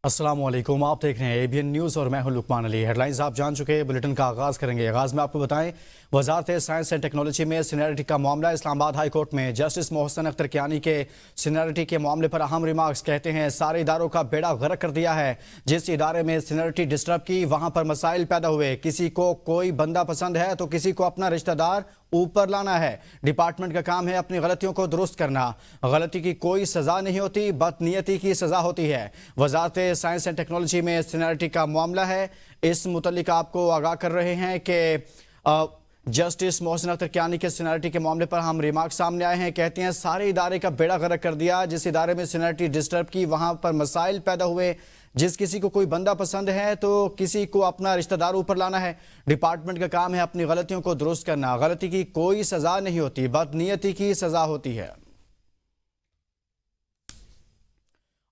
अस्सलाम वालेकुम, आप देख रहे हैं ABN न्यूज़ और मैं हूं लुकमान अली। हेडलाइंस आप जान चुके हैं, बुलेटिन का आगाज़ करेंगे। आगाज़ में आपको बताएं, वजारत साइंस एंड टेक्नोलॉजी में सीनियरिटी का मामला। इस्लामाबाद हाई कोर्ट में जस्टिस मोहसिन अख्तर कियानी के सीनियरिटी के मामले पर अहम रिमार्क्स। कहते हैं सारे इदारों का बेड़ा गर्क कर दिया है। जिस इदारे में सीनियरिटी डिस्टर्ब की वहां पर मसाइल पैदा हुए। किसी को कोई बंदा पसंद है तो किसी को अपना रिश्तेदार ऊपर लाना है। डिपार्टमेंट का काम है अपनी गलतियों को दुरुस्त करना। गलती की कोई सजा नहीं होती, बदनीयती की सजा होती है। वजारत साइंस एंड टेक्नोलॉजी में सीनियरिटी का मामला है। इस मुतल्लिक आपको आगाह कर रहे हैं कि जस्टिस मोहसिन अख्तर कियानी के सीनियरिटी के मामले पर हम रिमार्क सामने आए हैं। कहते हैं सारे इदारे का बेड़ा गर्क कर दिया। जिस इदारे में सीनियरिटी डिस्टर्ब की वहां पर मसाइल पैदा हुए। जिस किसी को कोई बंदा पसंद है तो किसी को अपना रिश्तेदार ऊपर लाना है। डिपार्टमेंट का काम है अपनी गलतियों को दुरुस्त करना। गलती की कोई सजा नहीं होती, बदनीयती की सजा होती है।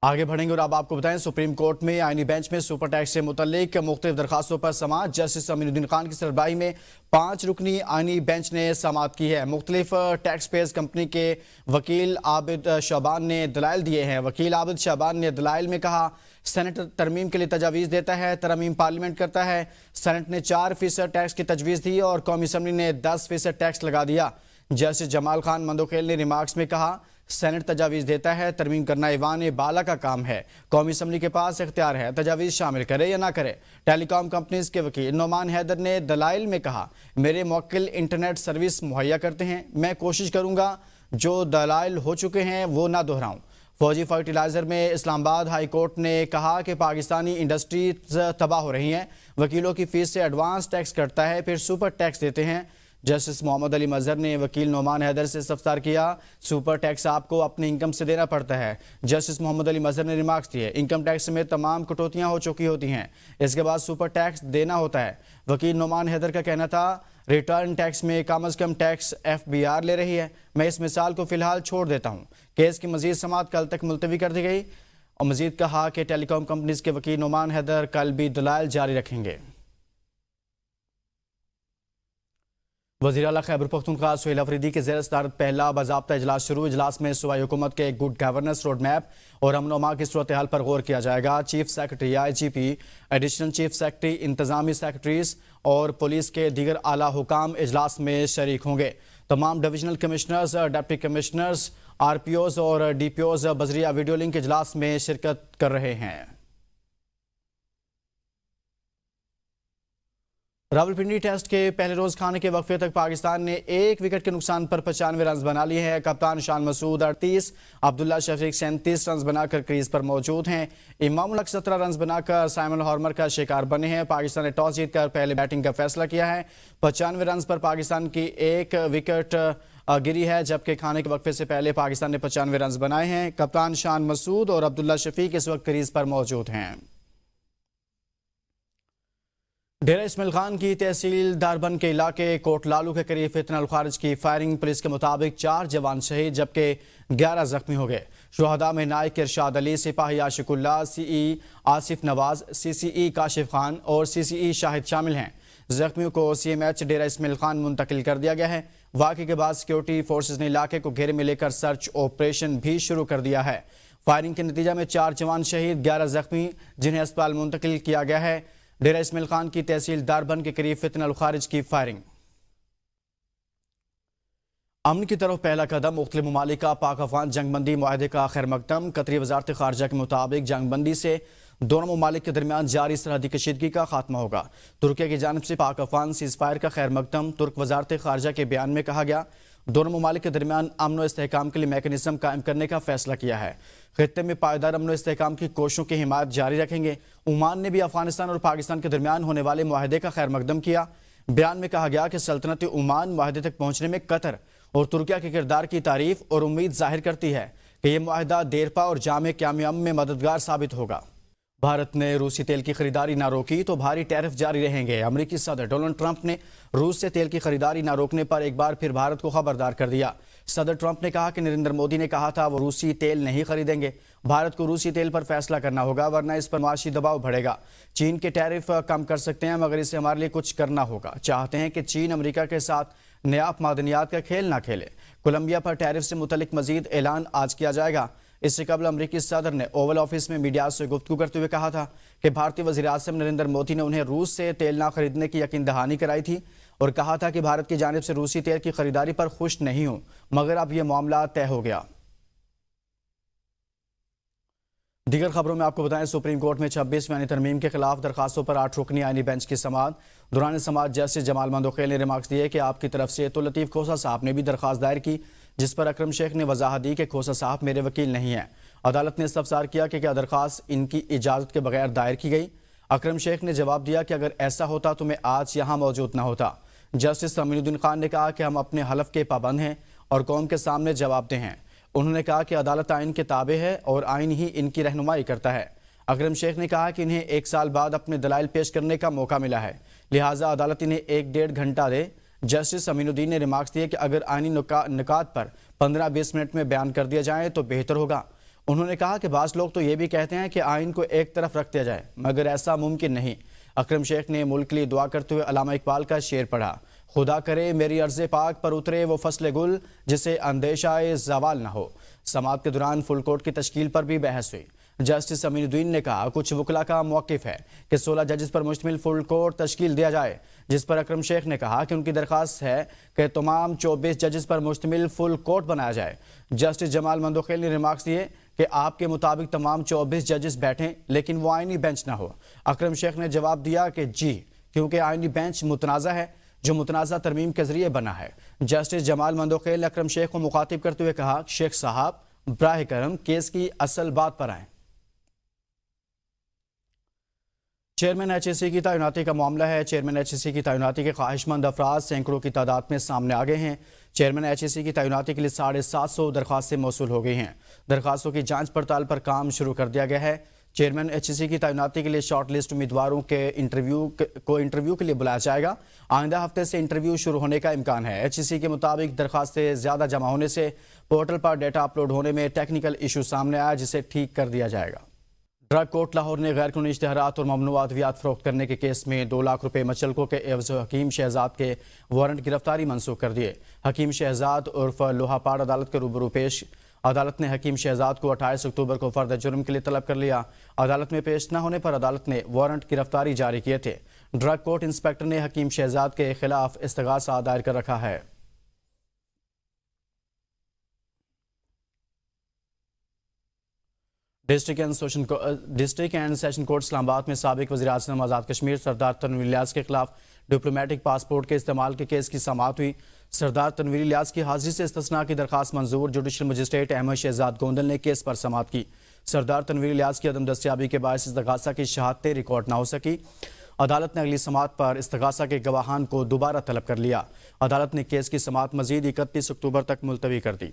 आगे बढ़ेंगे और अब आपको बताएं, सुप्रीम कोर्ट में आईनी बेंच में सुपर टैक्स से मुतल्लिक मुख्तलिफ दरखास्तों पर समाअत। जस्टिस अमीनुद्दीन खान की सरबराही में 5 रुकनी आईनी बेंच ने समाअत की है। मुख्तलिफ टैक्स पेयर्स कंपनी के वकील आबिद शाबान ने दलाइल दिए हैं। वकील आबिद शाबान ने दलाइल में कहा, सेनेट तरमीम के लिए तजावीज़ देता है, तरमीम पार्लियामेंट करता है। सेनेट ने 4% टैक्स की तजवीज़ दी और कौमी असम्बली ने 10% टैक्स लगा दिया। जस्टिस जमाल खान मंदोखेल ने रिमार्क्स में कहा, सेनेट तजावीज़ देता है, तरमीम करना ईवान बाला का काम है। कौमी असम्बली के पास इख्तियार है तजावीज़ शामिल करे या ना करे। टेलीकॉम कंपनीज के वकील नोमान हैदर ने दलाइल में कहा, मेरे मुवक्किल इंटरनेट सर्विस मुहैया करते हैं। मैं कोशिश करूँगा जो दलाइल हो चुके हैं वो ना दोहराऊँ। फौजी फर्टिलाइज़र में इस्लामाबाद हाई कोर्ट ने कहा कि पाकिस्तानी इंडस्ट्रीज तबाह हो रही हैं। वकीलों की फ़ीस से एडवांस टैक्स कटता है, फिर सुपर टैक्स देते हैं। जस्टिस मोहम्मद अली मजहर ने वकील नोमान हैदर से इस्तफसार किया, सुपर टैक्स आपको अपनी इनकम से देना पड़ता है। जस्टिस मोहम्मद अली मजहर ने रिमार्क्स दिए, इनकम टैक्स में तमाम कटौतियां हो चुकी होती हैं, इसके बाद सुपर टैक्स देना होता है। वकील नोमान हैदर का कहना था, रिटर्न टैक्स में कम अज़ कम टैक्स FBR ले रही है। मैं इस मिसाल को फिलहाल छोड़ देता हूँ। केस की मजीद समाअत कल तक मुलतवी कर दी गई और मजीद कहा कि टेलीकॉम कंपनीज के वकील नोमान हैदर कल भी दलाइल जारी रखेंगे। वज़ीर आला खैबर पख्तूनख्वा सुहेल अफरीदी के ज़ेर सदारत पहला बाज़ाब्ता इजलास शुरू। इजलास में सूबाई हुकूमत के गुड गवर्नेंस रोड मैप और अमन अमान की सूरत हाल पर गौर किया जाएगा। Chief secretary IGP, additional chief secretary, इंतजामी सेक्रेटरीज और पुलिस के दीगर आला हुकाम इजलास में शरीक होंगे। तमाम divisional commissioners, deputy commissioners, RPOs और DPOs बजरिया वीडियो लिंक इजलास में शिरकत कर रहे हैं। रावलपिंडी टेस्ट के पहले रोज खाने के वक्फे तक पाकिस्तान ने 1 विकेट के नुकसान पर 95 रन बना लिए हैं। कप्तान शान मसूद 38, अब्दुल्ला शफीक 37 रन बनाकर क्रीज पर मौजूद हैं। इमामुल हक 17 रन बनाकर साइमन हॉर्मर का शिकार बने हैं। पाकिस्तान ने टॉस जीतकर पहले बैटिंग का फैसला किया है। 95 रन पर पाकिस्तान की 1 विकेट गिरी है, जबकि खाने के वक्फे से पहले पाकिस्तान ने 95 रन बनाए हैं। कप्तान शान मसूद और अब्दुल्ला शफीक इस वक्त क्रीज पर मौजूद हैं। डेरा इस्माइल खान की तहसील दारबन के इलाके कोटलालू के करीब फितना अल खारिज की फायरिंग। पुलिस के मुताबिक 4 जवान शहीद जबकि 11 जख्मी हो गए। शुहदा में नायक इरशाद अली, सिपाही आशिकुल्ला, CE आसिफ नवाज, CCE काशिफ खान और CCE शाहिद शामिल हैं। जख्मियों को CMH डेरा इस्माइल खान मुंतकिल कर दिया गया है। वाक़े के बाद सिक्योरिटी फोर्सेज ने इलाके को घेरे में लेकर सर्च ऑपरेशन भी शुरू कर दिया है। फायरिंग के नतीजा में 4 जवान शहीद, 11 जख्मी, जिन्हें अस्पताल मुंतकिल किया गया है। डेरा इस्माइल खान की तहसील दारबन के करीब फितना अल खारिज की फायरिंग। अमन की तरफ पहला कदम। मुख्तलिफ ममालिक का पाक अफगान जंगबंदी मुआहदे का खैर मकदम। कतरी वजारत खारजा के मुताबिक जंगबंदी से दोनों ममालिक के दरमियान जारी सरहदी कशीदगी का खात्मा होगा। तुर्की की जानिब से पाक अफगान सीज फायर का खैर मकदम। तुर्क वजारत खारजा के बयान में कहा गया, दोनों ममालिक के दरमियान अमन और इस्तेहकाम के लिए मैकेनिज्म कायम करने का फैसला किया है। खित्ते में पायदार अमन और इस्तेहकाम की कोशिशों की हिमायत जारी रखेंगे। ओमान ने भी अफगानिस्तान और पाकिस्तान के दरमियान होने वाले मुआहदे का खैर मकदम किया। बयान में कहा गया कि सल्तनत ओमान मुआहदे तक पहुंचने में कतर और तुर्किया के किरदार की तारीफ और उम्मीद जाहिर करती है कि यह मुआहदा देरपा और जामे क्याम में मददगार साबित होगा। भारत ने रूसी तेल की खरीदारी ना रोकी तो भारी टैरिफ जारी रहेंगे। अमेरिकी सदर डोनाल्ड ट्रंप ने रूस से तेल की खरीदारी ना रोकने पर एक बार फिर भारत को खबरदार कर दिया। सदर ट्रंप ने कहा कि नरेंद्र मोदी ने कहा था वो रूसी तेल नहीं खरीदेंगे। भारत को रूसी तेल पर फैसला करना होगा, वरना इस पर माशी दबाव बढ़ेगा। चीन के टैरिफ कम कर सकते हैं, मगर इसे हमारे लिए कुछ करना होगा। चाहते हैं कि चीन अमेरिका के साथ नया मादनियात का खेल ना खेले। कोलंबिया पर टैरिफ से मुतलिक मजीद ऐलान आज किया जाएगा। اس سے قبل امریکی صدر نے اوول آفس میں میڈیا سے گفتگو کرتے ہوئے کہا تھا کہ بھارتی وزیر اعظم نریندر مودی نے انہیں روس سے تیل نہ خریدنے کی یقین دہانی کرائی تھی اور کہا تھا کہ بھارت کی جانب سے روسی تیل کی خریداری پر خوش نہیں ہوں، مگر اب یہ معاملہ طے ہو گیا۔ دیگر خبروں میں آپ کو بتائیں، سپریم کورٹ میں 26ویں آئینی ترمیم کے خلاف درخواستوں پر 8 رکنی آئینی بینچ کی سماعت۔ دوران سماعت جسٹس جمال مندوخیل نے ریمارکس دیے کہ آپ کی طرف سے تو لطیف کھوسہ صاحب نے بھی درخواست دائر کی، جس پر اکرم شیخ نے وضاحت دی کہ کھوسہ صاحب میرے وکیل نہیں ہیں۔ عدالت نے استفسار کیا کہ کیا درخواست ان کی اجازت کے بغیر دائر کی گئی۔ اکرم شیخ نے جواب دیا کہ اگر ایسا ہوتا تو میں آج یہاں موجود نہ ہوتا۔ جسٹس امین الدین خان نے کہا کہ ہم اپنے حلف کے پابند ہیں اور قوم کے سامنے جواب دہ ہیں۔ انہوں نے کہا کہ عدالت آئین کے تابع ہے اور آئین ہی ان کی رہنمائی کرتا ہے۔ اکرم شیخ نے کہا کہ انہیں 1 سال بعد اپنے دلائل پیش کرنے کا موقع ملا ہے، لہٰذا عدالت انہیں 1-1.5 گھنٹہ دے۔ جسٹس امین الدین نے ریمارکس دیے کہ اگر آئینی نکات پر 15-20 منٹ میں بیان کر دیا جائے تو بہتر ہوگا۔ انہوں نے کہا کہ بعض لوگ تو یہ بھی کہتے ہیں کہ آئین کو ایک طرف رکھ دیا جائے، مگر ایسا ممکن نہیں۔ اکرم شیخ نے ملک کے لیے دعا کرتے ہوئے علامہ اقبال کا شعر پڑھا، خدا کرے میری عرض پاک پر اترے وہ فصل گل جسے اندیشہ زوال نہ ہو۔ سماعت کے دوران فل کورٹ کی تشکیل پر بھی بحث ہوئی۔ جسٹس امین الدین نے کہا کچھ وکلاء کا موقف ہے کہ 16 ججز پر مشتمل فل کورٹ تشکیل دیا جائے، جس پر اکرم شیخ نے کہا کہ ان کی درخواست ہے کہ تمام 24 ججز پر مشتمل فل کورٹ بنایا جائے۔ جسٹس جمال مندوخیل نے ریمارکس دیے کہ آپ کے مطابق تمام 24 ججز بیٹھیں لیکن وہ آئینی بینچ نہ ہو۔ اکرم شیخ نے جواب دیا کہ جی، کیونکہ آئینی بینچ متنازع ہے جو متنازع ترمیم کے ذریعے بنا ہے۔ جسٹس جمال مندوخیل نے اکرم شیخ کو مخاطب کرتے ہوئے کہا، شیخ صاحب براہ کرم کیس کی اصل بات پر آئیں۔ چیئرمین ایچ ای سی کی تعیناتی کا معاملہ ہے۔ چیئرمین ایچ ای سی کی تعیناتی کے خواہش مند افراد سینکڑوں کی تعداد میں سامنے آ گئے ہیں۔ چیئرمین ایچ ای سی کی تعیناتی کے لیے 750 درخواستیں موصول ہو گئی ہیں۔ درخواستوں کی جانچ پڑتال پر کام شروع کر دیا گیا ہے۔ چیئرمین ایچ ای سی کی تعیناتی کے لیے شارٹ لسٹ امیدواروں کے انٹرویو کے لیے بلایا جائے گا۔ آئندہ ہفتے سے انٹرویو شروع ہونے کا امکان ہے۔ ایچ ای سی کے مطابق درخواستیں زیادہ جمع ہونے سے پورٹل پر ڈیٹا اپلوڈ ہونے میں ٹیکنیکل ایشو سامنے آیا، جسے ٹھیک کر دیا جائے گا۔ ڈرگ کورٹ لاہور نے غیر قانونی اشتہارات اور ممنوع ادویات فروخت کرنے کے کیس میں 2 لاکھ روپے مچلکوں کے عوض حکیم شہزاد کے وارنٹ گرفتاری منسوخ کر دیے۔ حکیم شہزاد عرف لوہا پاڑ عدالت کے روبرو پیش۔ عدالت نے حکیم شہزاد کو 28 اکتوبر کو فرد جرم کے لیے طلب کر لیا۔ عدالت میں پیش نہ ہونے پر عدالت نے وارنٹ گرفتاری جاری کیے تھے۔ ڈرگ کورٹ انسپکٹر نے حکیم شہزاد کے خلاف استغاثہ دائر کر رکھا ہے۔ ڈسٹرکٹ اینڈ سیشن کورٹ اسلام آباد میں سابق وزیر اعظم آزاد کشمیر سردار تنویر الیاس کے خلاف ڈپلومیٹک پاسپورٹ کے استعمال کے کیس کی سماعت ہوئی۔ سردار تنویر الیاس کی حاضری سے استثناء کی درخواست منظور۔ جوڈیشل مجسٹریٹ احمد شہزاد گوندل نے کیس پر سماعت کی۔ سردار تنویر الیاس کی عدم دستیابی کے باعث استغاثہ کی شہادتیں ریکارڈ نہ ہو سکی۔ عدالت نے اگلی سماعت پر استغاثہ کے گواہان کو دوبارہ طلب کر لیا۔ عدالت نے کیس کی سماعت مزید 31 اکتوبر تک ملتوی کر دی۔